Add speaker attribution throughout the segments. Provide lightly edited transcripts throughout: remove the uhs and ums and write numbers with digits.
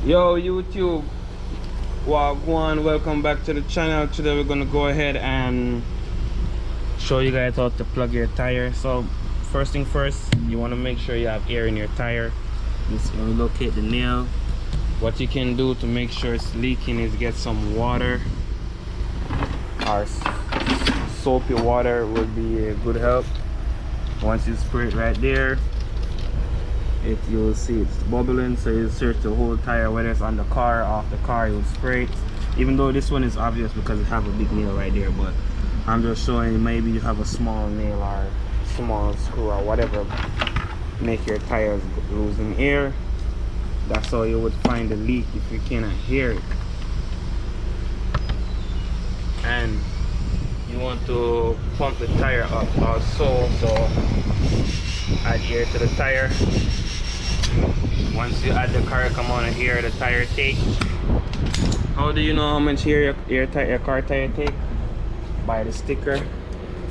Speaker 1: Yo YouTube, Wagwan, welcome back to the channel. Today we're gonna go ahead and show you guys how to plug your tire. So first thing first, you want to make sure you have air in your tire. Just locate the nail. What you can do to make sure it's leaking is get some water, or soapy water would be a good help. Once you spray it right there, you'll see it's bubbling, so you search the whole tire, whether it's on the car or off the car, you'll spray it. Even though this one is obvious because it have a big nail right there, but I'm just showing you, maybe you have a small nail or small screw or whatever make your tires losing air. That's how you would find the leak if you cannot hear it. And you want to pump the tire up also, so add air to the tire. Once you add the correct amount of air the tire take. How do you know how much air your car tire take? By the sticker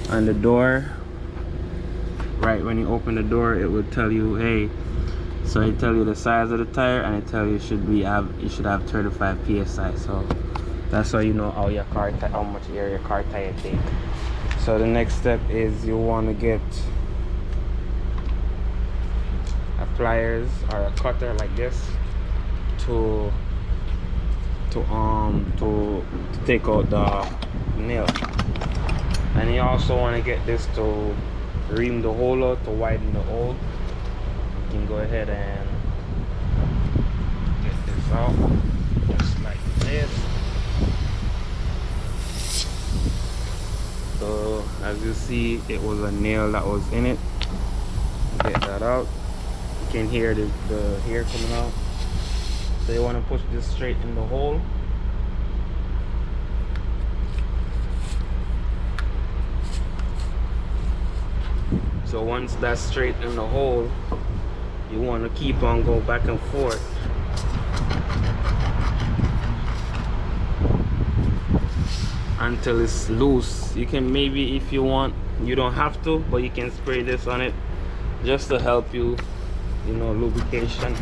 Speaker 1: on the door. Right when you open the door, it would tell you, hey, so it tell you the size of the tire, and it tell you you should have 35 psi. So that's how you know how much air your car tire take. So the next step is you want to get a pliers or a cutter like this to take out the nail. And you also want to get this to ream the hole out, to widen the hole. You can go ahead and get this out just like this. So as you see, it was a nail that was in it. Get that out. You can hear the hair coming out. So you want to push this straight in the hole. So once that's straight in the hole, you want to keep on going back and forth until it's loose. You can, maybe if you want, you don't have to, but you can spray this on it just to help you, lubrication.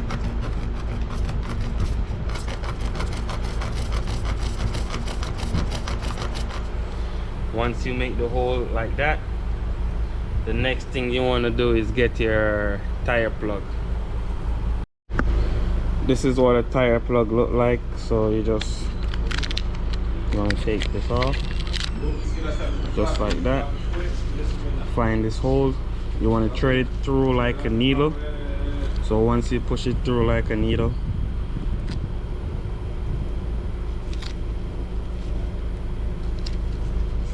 Speaker 1: Once you make the hole like that, the next thing you want to do is get your tire plug. This is what a tire plug look like. So you just want to take this off just like that. Find this hole. You want to thread it through like a needle. So once you push it through like a needle,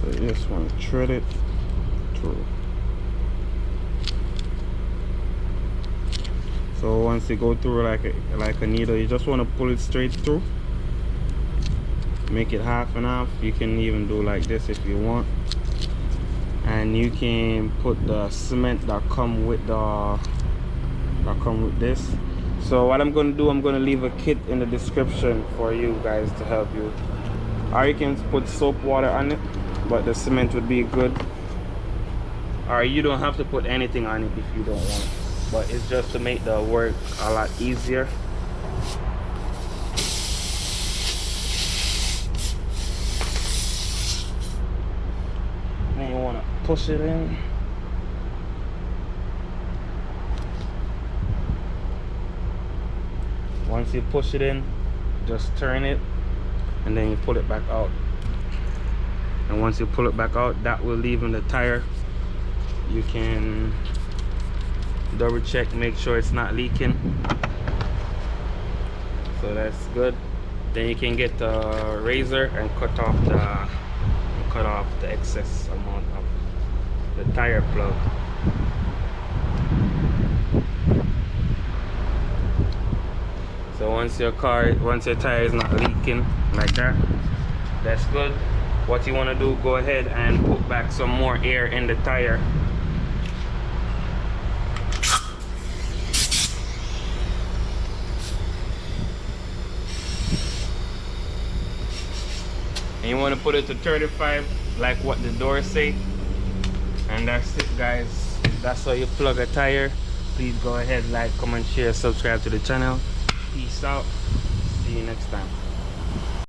Speaker 1: so you just want to thread it through. So once you go through like a needle, you just want to pull it straight through. Make it half and half. You can even do like this if you want. And you can put the cement that come with this. So what I'm going to do, I'm going to leave a kit in the description for you guys to help you. Or you can put soap water on it, but the cement would be good. Or you don't have to put anything on it if you don't want, but it's just to make the work a lot easier. Then you want to push it in. Once you push it in, just turn it, and then you pull it back out. And once you pull it back out, that will leave in the tire. You can double check, make sure it's not leaking. So that's good. Then you can get the razor and cut off the excess amount of the tire plug. So once your tire is not leaking like that, that's good. What you want to do, go ahead and put back some more air in the tire. And you want to put it to 35 like what the doors say. And that's it, guys. That's how you plug a tire. Please go ahead, like, comment, share, subscribe to the channel. Peace out. see you next time.